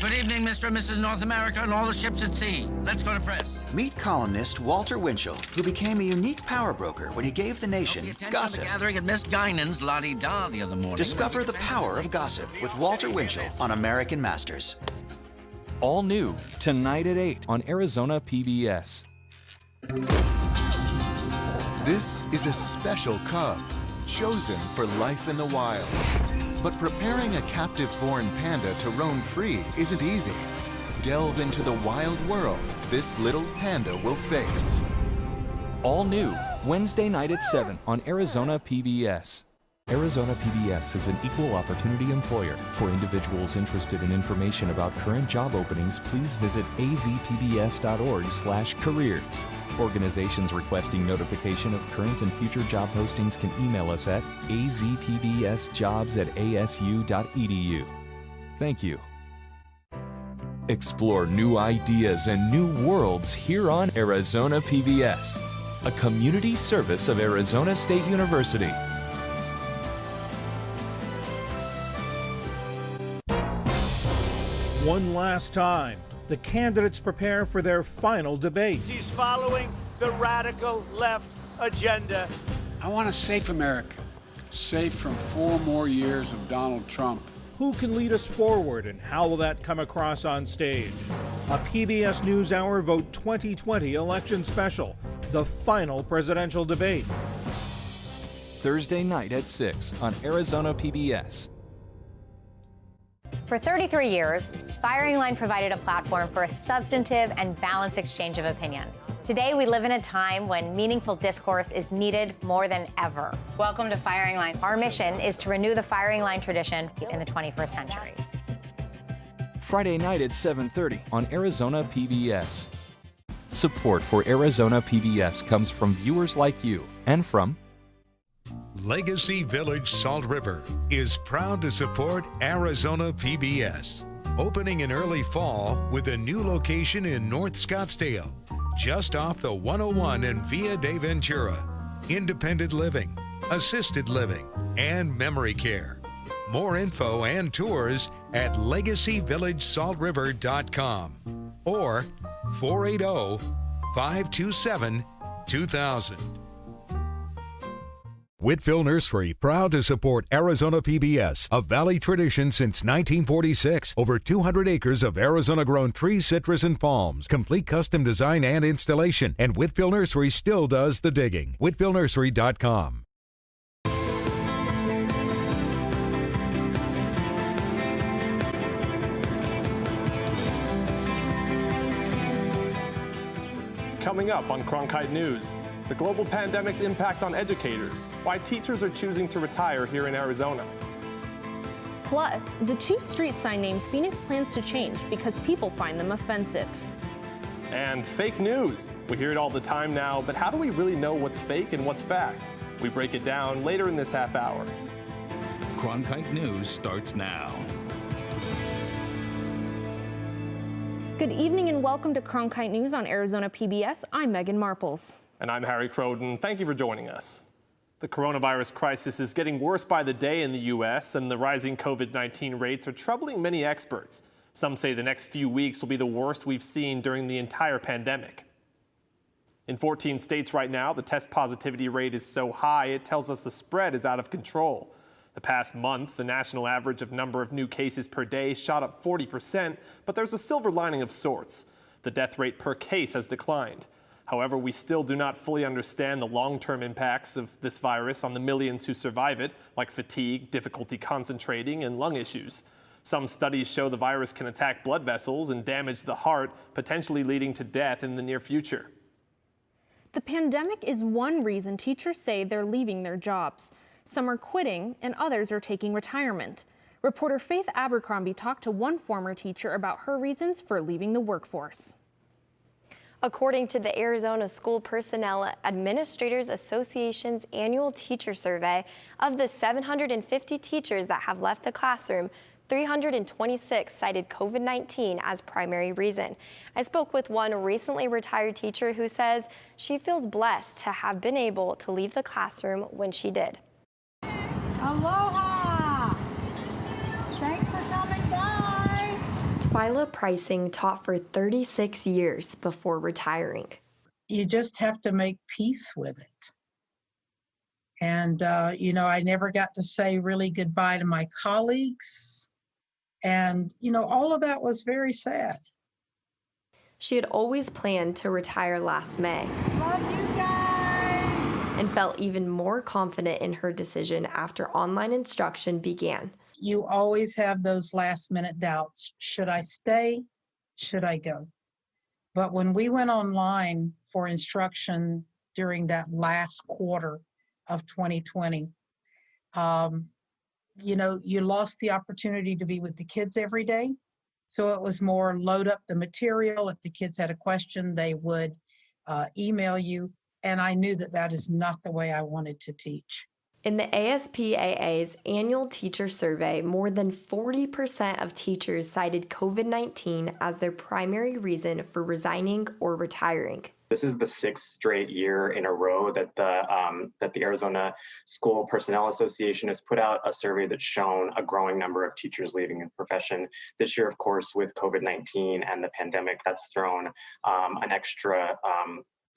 Good evening, Mr. and Mrs. North America and all the ships at sea. Let's go to press. Meet columnist Walter Winchell, who became a unique power broker when he gave the nation gossip. The gathering at Miss Guinan's La-Di-Da the other morning. Discover the power of gossip with Walter Winchell on American Masters. All new, tonight at 8 on Arizona PBS. This is a special cub, chosen for life in the wild. But preparing a captive-born panda to roam free isn't easy. Delve into the wild world this little panda will face. All new, Wednesday night at 7 on Arizona PBS. Arizona PBS is an equal opportunity employer. For individuals interested in information about current job openings, please visit azpbs.org/careers. Organizations requesting notification of current and future job postings can email us at azpbsjobs@asu.edu. Thank you. Explore new ideas and new worlds here on Arizona PBS, a community service of Arizona State University. One last time, the candidates prepare for their final debate. He's following the radical left agenda. I want a safe America, safe from 4 more years of Donald Trump. Who can lead us forward, and how will that come across on stage? A PBS NewsHour Vote 2020 election special, the final presidential debate. Thursday night at 6 on Arizona PBS. For 33 years, Firing Line provided a platform for a substantive and balanced exchange of opinion. Today, we live in a time when meaningful discourse is needed more than ever. Welcome to Firing Line. Our mission is to renew the Firing Line tradition in the 21st century. Friday night at 7:30 on Arizona PBS. Support for Arizona PBS comes from viewers like you and from Legacy Village Salt River is proud to support Arizona PBS. Opening in early fall with a new location in North Scottsdale, just off the 101 and Via de Ventura. Independent living, assisted living, and memory care. More info and tours at legacyvillagesaltriver.com or 480-527-2000. Whitfield Nursery, proud to support Arizona PBS, a Valley tradition since 1946. Over 200 acres of Arizona-grown trees, citrus, and palms. Complete custom design and installation. And Whitfield Nursery still does the digging. WhitfieldNursery.com. Coming up on Cronkite News, the global pandemic's impact on educators, why teachers are choosing to retire here in Arizona. Plus, the 2 street sign names Phoenix plans to change because people find them offensive. And fake news. We hear it all the time now, but how do we really know what's fake and what's fact? We break it down later in this half hour. Cronkite News starts now. Good evening and welcome to Cronkite News on Arizona PBS. I'm Megan Marples. And I'm Harry Croden. Thank you for joining us. The coronavirus crisis is getting worse by the day in the U.S., and the rising COVID-19 rates are troubling many experts. Some say the next few weeks will be the worst we've seen during the entire pandemic. In 14 states right now, the test positivity rate is so high, it tells us the spread is out of control. The past month, the national average of number of new cases per day shot up 40%, but there's a silver lining of sorts. The death rate per case has declined. However, we still do not fully understand the long-term impacts of this virus on the millions who survive it, like fatigue, difficulty concentrating, and lung issues. Some studies show the virus can attack blood vessels and damage the heart, potentially leading to death in the near future. The pandemic is one reason teachers say they're leaving their jobs. Some are quitting and others are taking retirement. Reporter Faith Abercrombie talked to one former teacher about her reasons for leaving the workforce. According to the Arizona School Personnel Administrators Association's annual teacher survey, of the 750 teachers that have left the classroom, 326 cited COVID-19 as primary reason. I spoke with one recently retired teacher who says she feels blessed to have been able to leave the classroom when she did. Aloha! Thanks for coming by! Twyla Pricing taught for 36 years before retiring. You just have to make peace with it. And, I never got to say really goodbye to my colleagues. And, all of that was very sad. She had always planned to retire last May. Love you guys! And felt even more confident in her decision after online instruction began. You always have those last-minute doubts. Should I stay? Should I go? But when we went online for instruction during that last quarter of 2020, you lost the opportunity to be with the kids every day. So it was more load up the material. If the kids had a question, they would email you. And I knew that that is not the way I wanted to teach. In the ASPAA's annual teacher survey, more than 40% of teachers cited COVID-19 as their primary reason for resigning or retiring. This is the 6th straight year in a row that the Arizona School Personnel Association has put out a survey that's shown a growing number of teachers leaving the profession. This year, of course, with COVID-19 and the pandemic, that's thrown an extra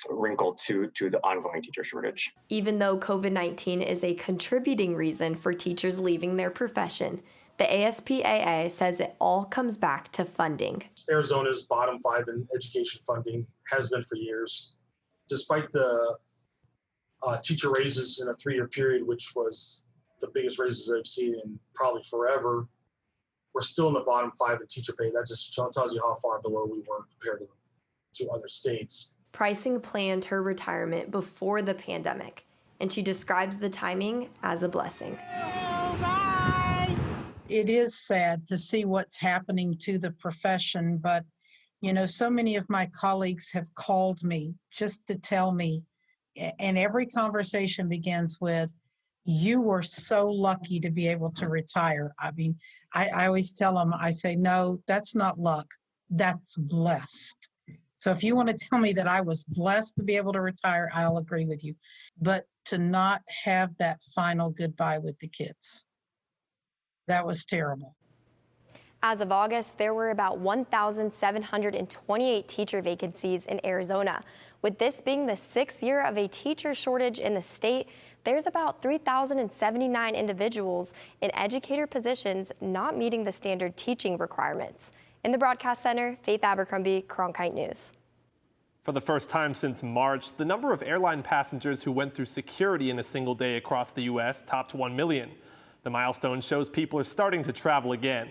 wrinkle to the ongoing teacher shortage. Even though COVID-19 is a contributing reason for teachers leaving their profession, the ASPAA says it all comes back to funding. Arizona's bottom 5 in education funding has been for years. Despite the teacher raises in a 3-year period, which was the biggest raises I've seen in probably forever, we're still in the bottom 5 in teacher pay. That just tells you how far below we were compared to other states. Pricing planned her retirement before the pandemic, and she describes the timing as a blessing. It is sad to see what's happening to the profession, but so many of my colleagues have called me just to tell me, and every conversation begins with, you were so lucky to be able to retire. I mean, I always tell them, I say, no, that's not luck, that's blessed. So if you want to tell me that I was blessed to be able to retire, I'll agree with you. But to not have that final goodbye with the kids, that was terrible. As of August, there were about 1,728 teacher vacancies in Arizona. With this being the 6th year of a teacher shortage in the state, there's about 3,079 individuals in educator positions not meeting the standard teaching requirements. In the Broadcast Center, Faith Abercrombie, Cronkite News. For the first time since March, the number of airline passengers who went through security in a single day across the U.S. topped 1 million. The milestone shows people are starting to travel again.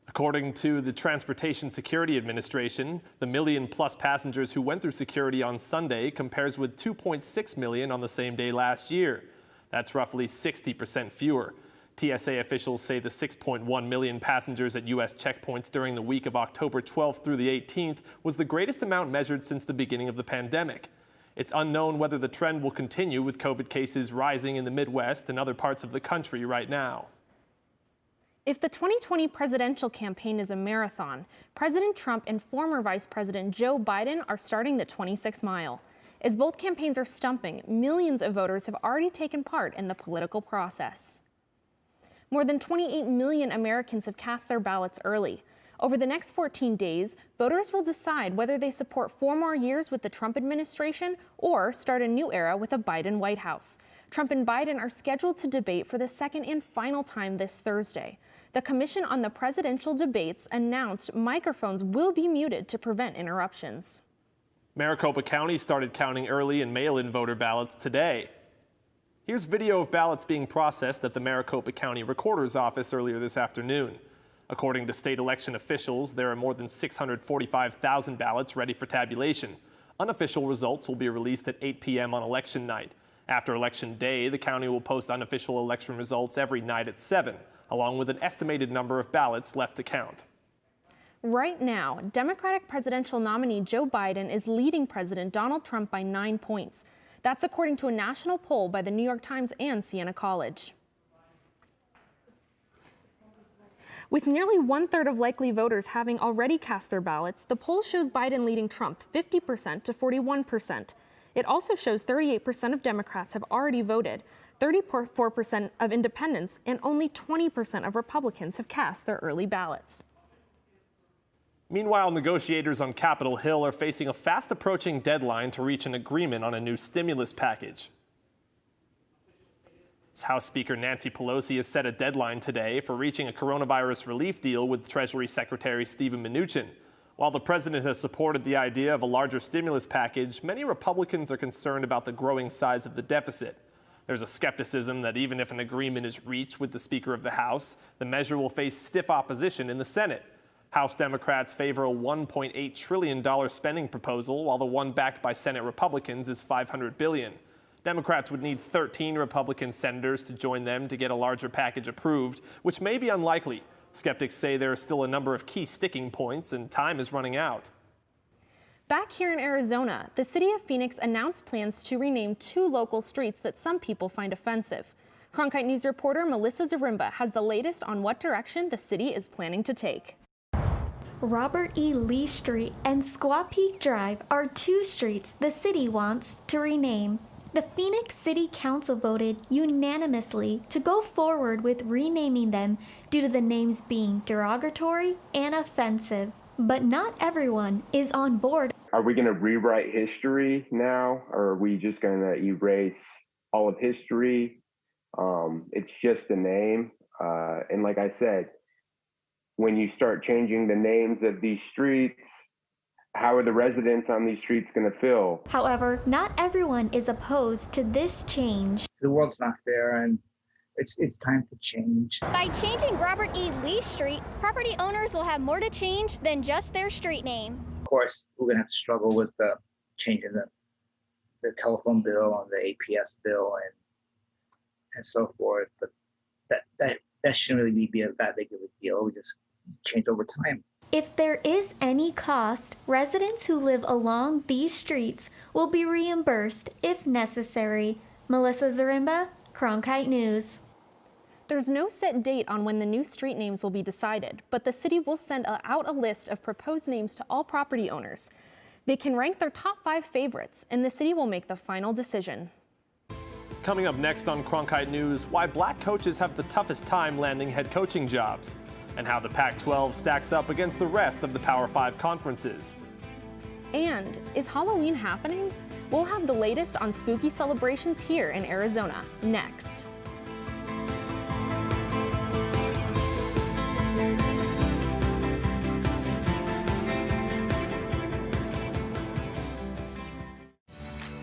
According to the Transportation Security Administration, the million-plus passengers who went through security on Sunday compares with 2.6 million on the same day last year. That's roughly 60% fewer. TSA officials say the 6.1 million passengers at U.S. checkpoints during the week of October 12th through the 18th was the greatest amount measured since the beginning of the pandemic. It's unknown whether the trend will continue with COVID cases rising in the Midwest and other parts of the country right now. If the 2020 presidential campaign is a marathon, President Trump and former Vice President Joe Biden are starting the 26 mile. As both campaigns are stumping, millions of voters have already taken part in the political process. More than 28 million Americans have cast their ballots early. Over the next 14 days, voters will decide whether they support 4 more years with the Trump administration or start a new era with a Biden White House. Trump and Biden are scheduled to debate for the second and final time this Thursday. The Commission on the Presidential Debates announced microphones will be muted to prevent interruptions. Maricopa County started counting early and mail-in voter ballots today. Here's video of ballots being processed at the Maricopa County Recorder's Office earlier this afternoon. According to state election officials, there are more than 645,000 ballots ready for tabulation. Unofficial results will be released at 8 p.m. on election night. After Election Day, the county will post unofficial election results every night at 7, along with an estimated number of ballots left to count. Right now, Democratic presidential nominee Joe Biden is leading President Donald Trump by 9 points. That's according to a national poll by the New York Times and Siena College. With nearly 1/3 of likely voters having already cast their ballots, the poll shows Biden leading Trump 50% to 41%. It also shows 38% of Democrats have already voted, 34% of independents, and only 20% of Republicans have cast their early ballots. Meanwhile, negotiators on Capitol Hill are facing a fast-approaching deadline to reach an agreement on a new stimulus package. House Speaker Nancy Pelosi has set a deadline today for reaching a coronavirus relief deal with Treasury Secretary Steven Mnuchin. While the president has supported the idea of a larger stimulus package, many Republicans are concerned about the growing size of the deficit. There's a skepticism that even if an agreement is reached with the Speaker of the House, the measure will face stiff opposition in the Senate. House Democrats favor a $1.8 trillion spending proposal, while the one backed by Senate Republicans is $500 billion. Democrats would need 13 Republican senators to join them to get a larger package approved, which may be unlikely. Skeptics say there are still a number of key sticking points and time is running out. Back here in Arizona, the city of Phoenix announced plans to rename 2 local streets that some people find offensive. Cronkite News reporter Melissa Zarimba has the latest on what direction the city is planning to take. Robert E. Lee Street and Squaw Peak Drive are 2 streets the city wants to rename. The Phoenix City Council voted unanimously to go forward with renaming them due to the names being derogatory and offensive. But not everyone is on board. Are we going to rewrite history now, or are we just going to erase all of history? It's just a name. And like I said, when you start changing the names of these streets, how are the residents on these streets going to feel? However, not everyone is opposed to this change. The world's not fair, and it's time to change. By changing Robert E. Lee Street, property owners will have more to change than just their street name. Of course, we're going to have to struggle with changing the telephone bill and the APS bill and so forth. But that shouldn't really be that big of a deal. We just change over time. If there is any cost, residents who live along these streets will be reimbursed if necessary. Melissa Zarimba, Cronkite News. There's no set date on when the new street names will be decided, but the city will send out a list of proposed names to all property owners. They can rank their top 5 favorites, and the city will make the final decision. Coming up next on Cronkite News, why black coaches have the toughest time landing head coaching jobs, and how the Pac-12 stacks up against the rest of the Power 5 conferences. And is Halloween happening? We'll have the latest on spooky celebrations here in Arizona next.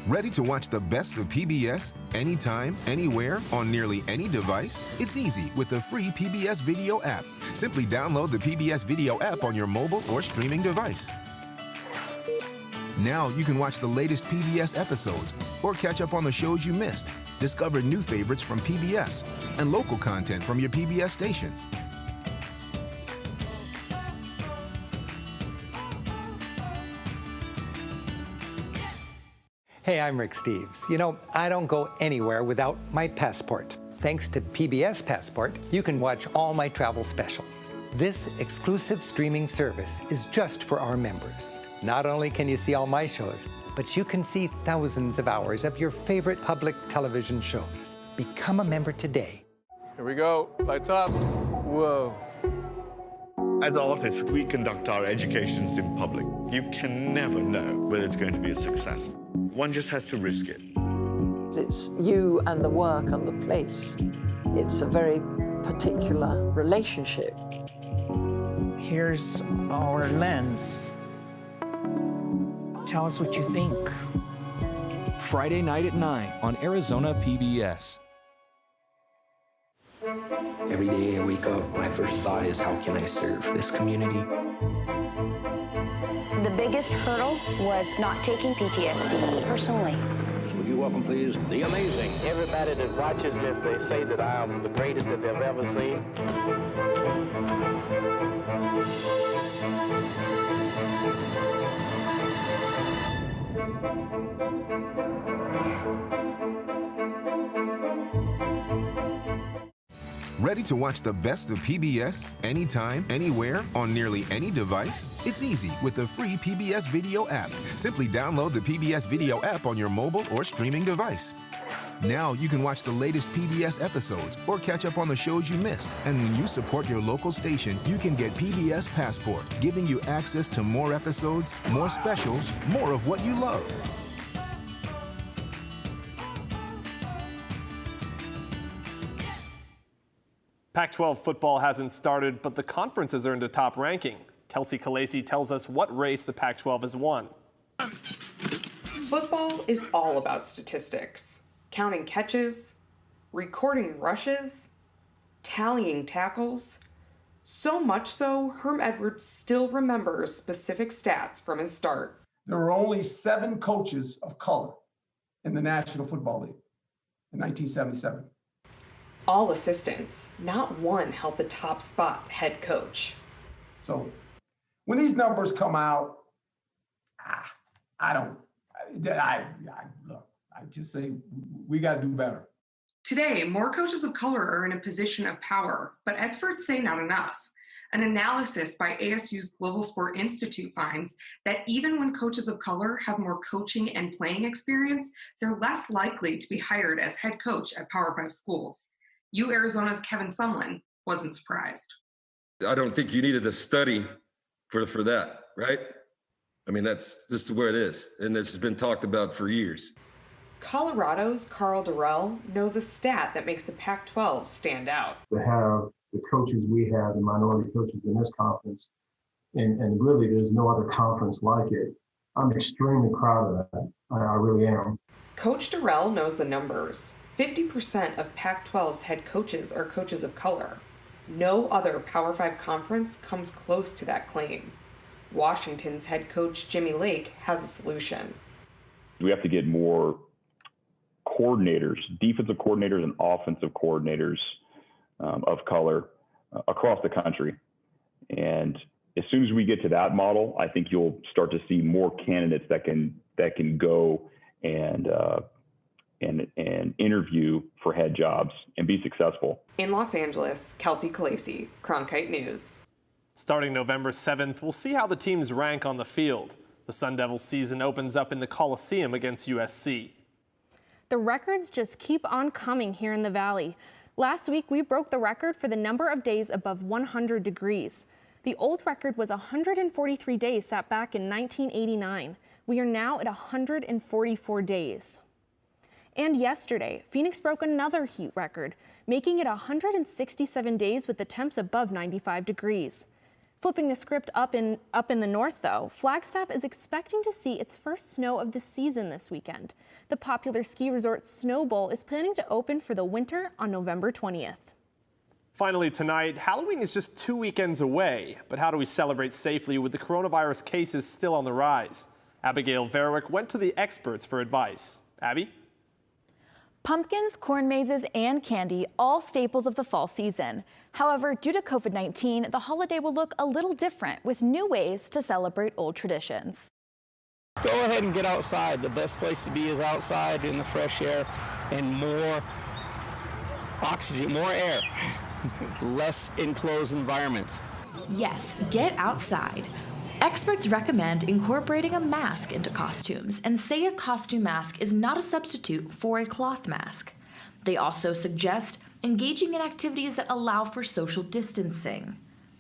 Ready to watch the best of PBS anytime, anywhere, on nearly any device? It's easy with the free PBS Video app. Simply download the PBS Video app on your mobile or streaming device. Now you can watch the latest PBS episodes or catch up on the shows you missed. Discover new favorites from PBS and local content from your PBS station. Hey, I'm Rick Steves. You know, I don't go anywhere without my passport. Thanks to PBS Passport, you can watch all my travel specials. This exclusive streaming service is just for our members. Not only can you see all my shows, but you can see thousands of hours of your favorite public television shows. Become a member today. Here we go, lights up. Whoa. As artists, we conduct our educations in public. You can never know whether it's going to be a success. One just has to risk it. It's you and the work and the place. It's a very particular relationship. Here's our lens. Tell us what you think. Friday night at 9 on Arizona PBS. Every day I wake up, my first thought is, how can I serve this community? The biggest hurdle was not taking PTSD personally. Would you welcome, please, the amazing. Everybody that watches this, they say that I am the greatest that they've ever seen. Ready to watch the best of PBS anytime, anywhere, on nearly any device? It's easy with the free PBS Video app. Simply download the PBS Video app on your mobile or streaming device. Now you can watch the latest PBS episodes or catch up on the shows you missed. And when you support your local station, you can get PBS Passport, giving you access to more episodes, more specials, more of what you love. Pac-12 football hasn't started, but the conference has earned a top ranking. Kelsey Calasi tells us what race the Pac-12 has won. Football is all about statistics. Counting catches, recording rushes, tallying tackles. So much so, Herm Edwards still remembers specific stats from his start. There were only 7 coaches of color in the National Football League in 1977. All assistants, not one held the top spot, head coach. So when these numbers come out, I just say we got to do better. Today, more coaches of color are in a position of power, but experts say not enough. An analysis by ASU's Global Sport Institute finds that even when coaches of color have more coaching and playing experience, they're less likely to be hired as head coach at Power 5 schools. Arizona's Kevin Sumlin wasn't surprised. I don't think you needed a study for that, right? I mean, that's just where it is. And this has been talked about for years. Colorado's Carl Durrell knows a stat that makes the Pac-12 stand out. To have the coaches we have, the minority coaches in this conference, and really there's no other conference like it, I'm extremely proud of that. I really am. Coach Durrell knows the numbers. 50% of Pac-12's head coaches are coaches of color. No other Power 5 conference comes close to that claim. Washington's head coach Jimmy Lake has a solution. We have to get more coordinators, defensive coordinators and offensive coordinators of color across the country. And as soon as we get to that model, I think you'll start to see more candidates that can go and interview for head jobs and be successful. In Los Angeles, Kelsey Calasi, Cronkite News. Starting November 7th, we'll see how the teams rank on the field. The Sun Devils season opens up in the Coliseum against USC. The records just keep on coming here in the Valley. Last week, we broke the record for the number of days above 100 degrees. The old record was 143 days set back in 1989. We are now at 144 days. And yesterday, Phoenix broke another heat record, making it 167 days with the temps above 95 degrees. Flipping the script up in the north, though, Flagstaff is expecting to see its first snow of the season this weekend. The popular ski resort Snow Bowl is planning to open for the winter on November 20th. Finally tonight, Halloween is just 2 weekends away, but how do we celebrate safely with the coronavirus cases still on the rise? Abigail Verwick went to the experts for advice. Abby? Pumpkins, corn mazes, and candy, all staples of the fall season. However, due to COVID-19, the holiday will look a little different with new ways to celebrate old traditions. Go ahead and get outside. The best place to be is outside in the fresh air and more oxygen, more air, less enclosed environments. Yes, get outside. Experts recommend incorporating a mask into costumes and say a costume mask is not a substitute for a cloth mask. They also suggest engaging in activities that allow for social distancing.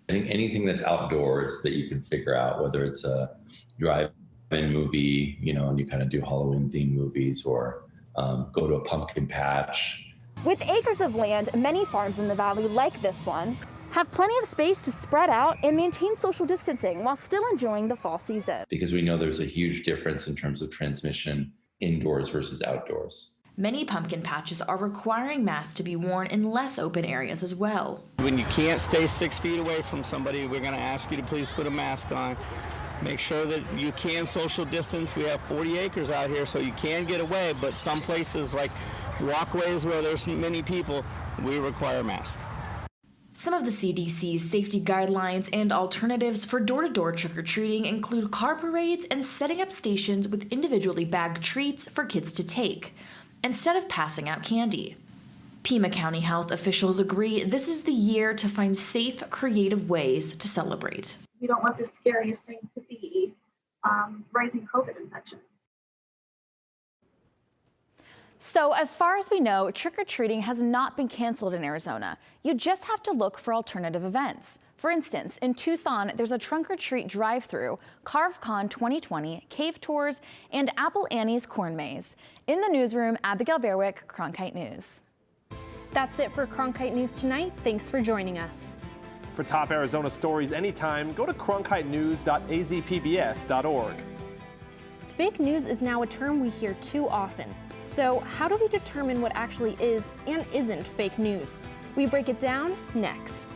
I think anything that's outdoors that you can figure out, whether it's a drive-in movie, and you kind of do Halloween-themed movies, or go to a pumpkin patch. With acres of land, many farms in the valley, like this one, have plenty of space to spread out and maintain social distancing while still enjoying the fall season. Because we know there's a huge difference in terms of transmission indoors versus outdoors. Many pumpkin patches are requiring masks to be worn in less open areas as well. When you can't stay 6 feet away from somebody, we're going to ask you to please put a mask on. Make sure that you can social distance. We have 40 acres out here, so you can get away, but some places like walkways where there's many people, we require masks. Some of the CDC's safety guidelines and alternatives for door-to-door trick-or-treating include car parades and setting up stations with individually bagged treats for kids to take, instead of passing out candy. Pima County health officials agree this is the year to find safe, creative ways to celebrate. We don't want the scariest thing to be rising COVID infections. So as far as we know, trick-or-treating has not been canceled in Arizona. You just have to look for alternative events. For instance, in Tucson, there's a trunk-or-treat drive-through, CarveCon 2020, cave tours, and Apple Annie's corn maze. In the newsroom, Abigail Verwick, Cronkite News. That's it for Cronkite News tonight. Thanks for joining us. For top Arizona stories anytime, go to cronkitenews.azpbs.org. Fake news is now a term we hear too often. So how do we determine what actually is and isn't fake news? We break it down next.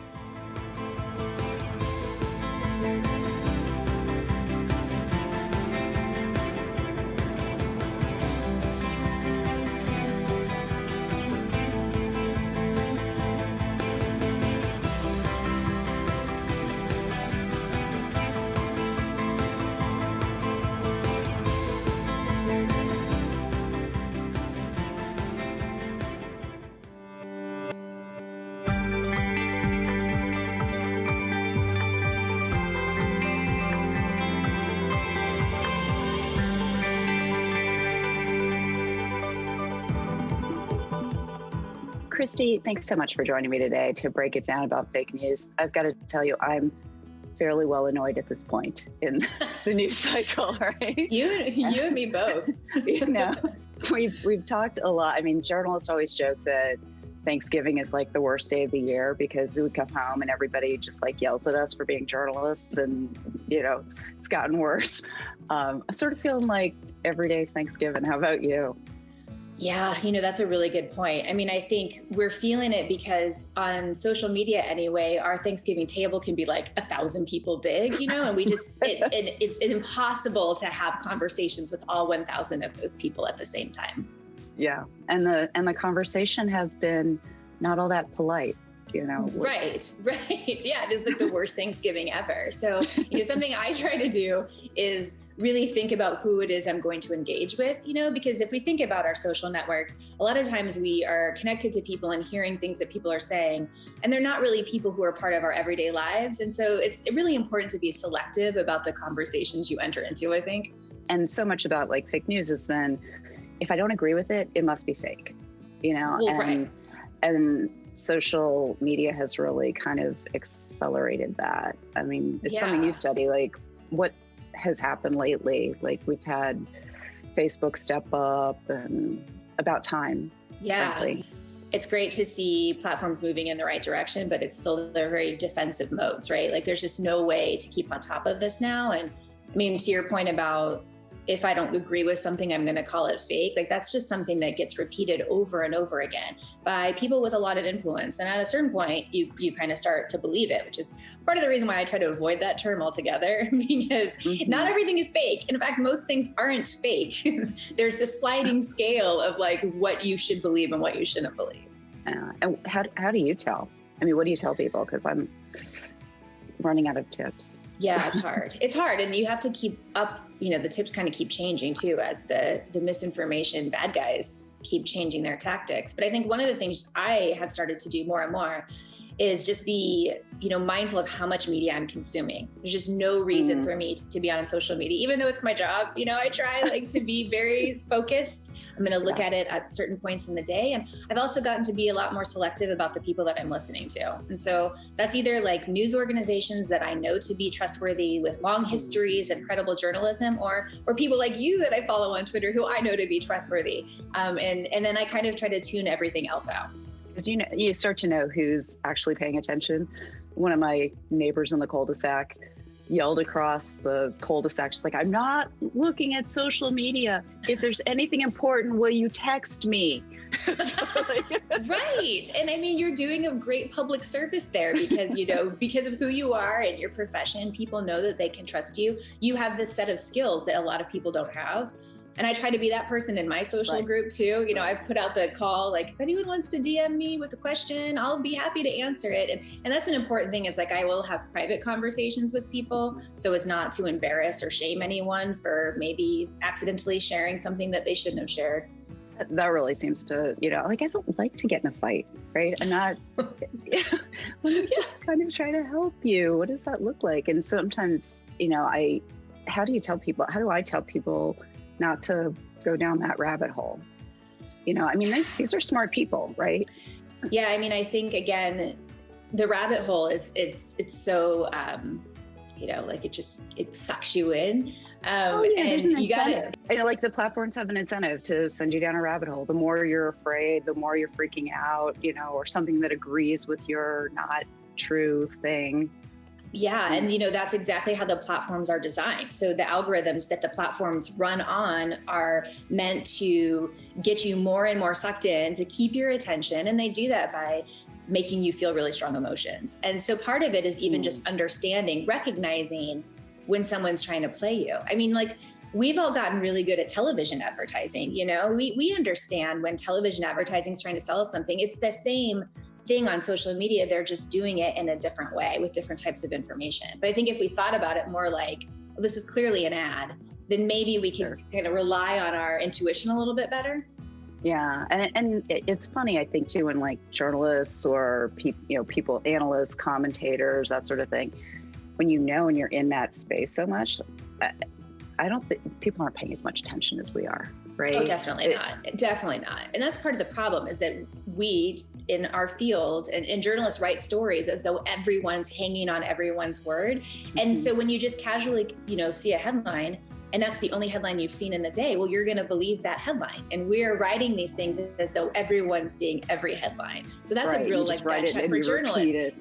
Christy, thanks so much for joining me today to break it down about fake news. I've got to tell you, I'm fairly well annoyed at this point in the news cycle, right? You and me both. You know, we've talked a lot. I mean, journalists always joke that Thanksgiving is like the worst day of the year because we come home and everybody just like yells at us for being journalists, and you know, it's gotten worse. I'm sort of feeling like every day's Thanksgiving. How about you? Yeah, that's a really good point. I mean, I think we're feeling it because on social media anyway, our Thanksgiving table can be like 1,000 people big, and we just, it's impossible to have conversations with all 1,000 of those people at the same time. Yeah. And the conversation has been not all that polite, Right. Yeah. It is like the worst Thanksgiving ever. So, something I try to do is really think about who it is I'm going to engage with, because if we think about our social networks, a lot of times we are connected to people and hearing things that people are saying, and they're not really people who are part of our everyday lives. And so it's really important to be selective about the conversations you enter into, I think. And so much about like fake news has been, if I don't agree with it, it must be fake, Right. And social media has really kind of accelerated that. I mean, it's something you study, like what has happened lately. Like we've had Facebook step up, and about time. Yeah. Frankly. It's great to see platforms moving in the right direction, but it's still, they're very defensive modes, right? Like there's just no way to keep on top of this now. And I mean, to your point about if I don't agree with something, I'm going to call it fake. Like that's just something that gets repeated over and over again by people with a lot of influence. And at a certain point, you kind of start to believe it, which is part of the reason why I try to avoid that term altogether, because not everything is fake. In fact, most things aren't fake. There's a sliding scale of like what you should believe and what you shouldn't believe. And how do you tell? I mean, what do you tell people? Because I'm running out of tips. Yeah, it's hard. It's hard. And you have to keep up, the tips kind of keep changing too, as the misinformation bad guys keep changing their tactics. But I think one of the things I have started to do more and more is just be, mindful of how much media I'm consuming. There's just no reason for me to be on social media, even though it's my job. I try to be very focused. I'm going to look at it at certain points in the day. And I've also gotten to be a lot more selective about the people that I'm listening to. And so that's either like news organizations that I know to be trustworthy with long histories and credible journalism, or people like you that I follow on Twitter who I know to be trustworthy. And then I kind of try to tune everything else out. Because you start to know who's actually paying attention. One of my neighbors in the cul-de-sac yelled across the cul-de-sac, she's like, I'm not looking at social media. If there's anything important, will you text me? Right. And I mean, you're doing a great public service there because, because of who you are and your profession, people know that they can trust you. You have this set of skills that a lot of people don't have. And I try to be that person in my social group too. I've put out the call, like, if anyone wants to DM me with a question, I'll be happy to answer it. And that's an important thing, is like, I will have private conversations with people so as not to embarrass or shame anyone for maybe accidentally sharing something that they shouldn't have shared. That really seems to, I don't like to get in a fight, right? I'm not, let me just kind of try to help you. What does that look like? And sometimes, how do I tell people not to go down that rabbit hole? You know, I mean, these are smart people, right? Yeah, I mean, I think again, the rabbit hole it's so you know, like it sucks you in. There's an incentive. I know, like the platforms have an incentive to send you down a rabbit hole. The more you're afraid, the more you're freaking out, you know, or something that agrees with your not true thing. Yeah, and you know, that's exactly how the platforms are designed. So the algorithms that the platforms run on are meant to get you more and more sucked in, to keep your attention, and they do that by making you feel really strong emotions. And so part of it is even just understanding, recognizing when someone's trying to play you. I mean, like, we've all gotten really good at television advertising, you know? We understand when television advertising is trying to sell us something. It's the same thing on social media. They're just doing it in a different way with different types of information. But I think if we thought about it more like, well, this is clearly an ad, then maybe we can kind of rely on our intuition a little bit better. Yeah, and it's funny, I think, too, when like journalists or people, analysts, commentators, that sort of thing, when you know and you're in that space so much, I don't think people aren't paying as much attention as we are, right? Oh, definitely not. And that's part of the problem, is that we in our field and journalists write stories as though everyone's hanging on everyone's word. And so when you just casually, you know, see a headline, and that's the only headline you've seen in the day, well, you're going to believe that headline. And we're writing these things as though everyone's seeing every headline. So that's a real like gut check for journalists.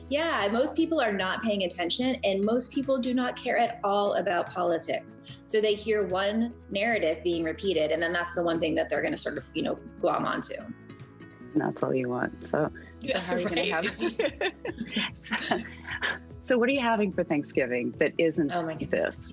Yeah. Most people are not paying attention, and most people do not care at all about politics. So they hear one narrative being repeated, and then that's the one thing that they're going to sort of, you know, glom onto. And that's all you want. So how are you going to have So what are you having for Thanksgiving that isn't this?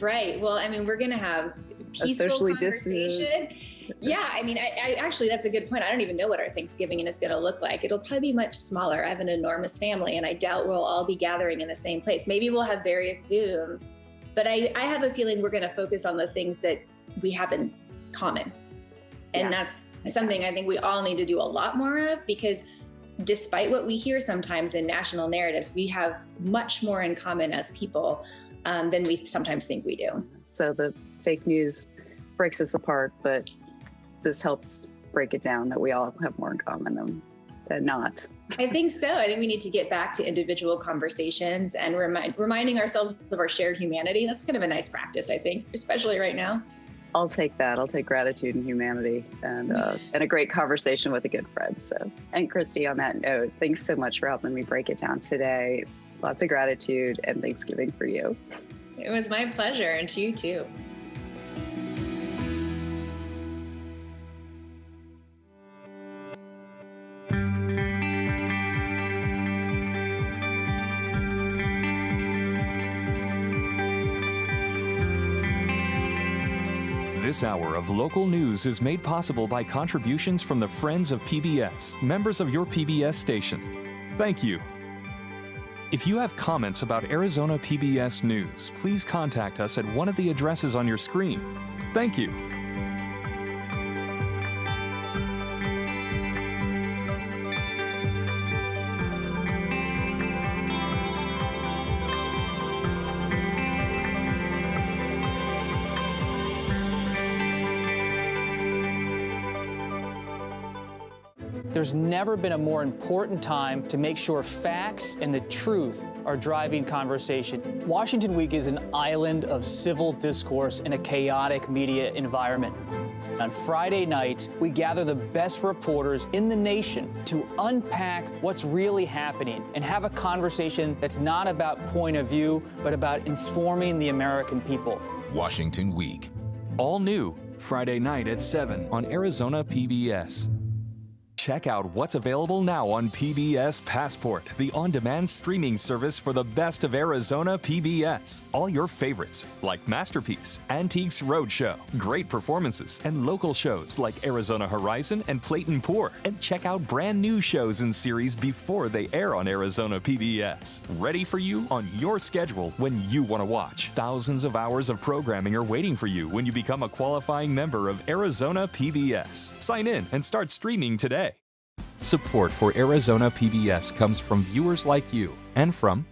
Right. Well, I mean, we're going to have peaceful conversation. Yeah. I mean, I actually, that's a good point. I don't even know what our Thanksgiving is going to look like. It'll probably be much smaller. I have an enormous family, and I doubt we'll all be gathering in the same place. Maybe we'll have various Zooms, but I have a feeling we're going to focus on the things that we have in common. And that's something I think we all need to do a lot more of, because despite what we hear sometimes in national narratives, we have much more in common as people than we sometimes think we do. So the fake news breaks us apart, but this helps break it down, that we all have more in common than not. I think so. I think we need to get back to individual conversations and reminding ourselves of our shared humanity. That's kind of a nice practice, I think, especially right now. I'll take that. I'll take gratitude and humanity and a great conversation with a good friend. So, and Christy, on that note, thanks so much for helping me break it down today. Lots of gratitude and Thanksgiving for you. It was my pleasure, and to you too. This hour of local news is made possible by contributions from the Friends of PBS, members of your PBS station. Thank you. If you have comments about Arizona PBS News, please contact us at one of the addresses on your screen. Thank you. There's never been a more important time to make sure facts and the truth are driving conversation. Washington Week is an island of civil discourse in a chaotic media environment. On Friday nights, we gather the best reporters in the nation to unpack what's really happening and have a conversation that's not about point of view, but about informing the American people. Washington Week. All new, Friday night at 7 on Arizona PBS. Check out what's available now on PBS Passport, the on-demand streaming service for the best of Arizona PBS. All your favorites, like Masterpiece, Antiques Roadshow, great performances, and local shows like Arizona Horizon and Clayton Poor. And check out brand new shows and series before they air on Arizona PBS. Ready for you on your schedule when you want to watch. Thousands of hours of programming are waiting for you when you become a qualifying member of Arizona PBS. Sign in and start streaming today. Support for Arizona PBS comes from viewers like you and from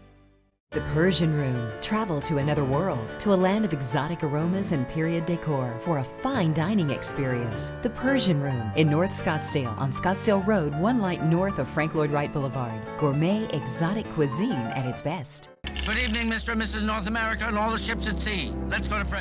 The Persian Room. Travel to another world, to a land of exotic aromas and period decor for a fine dining experience. The Persian Room in North Scottsdale on Scottsdale Road, 1 light north of Frank Lloyd Wright Boulevard. Gourmet exotic cuisine at its best. Good evening, Mr. and Mrs. North America and all the ships at sea. Let's go to press.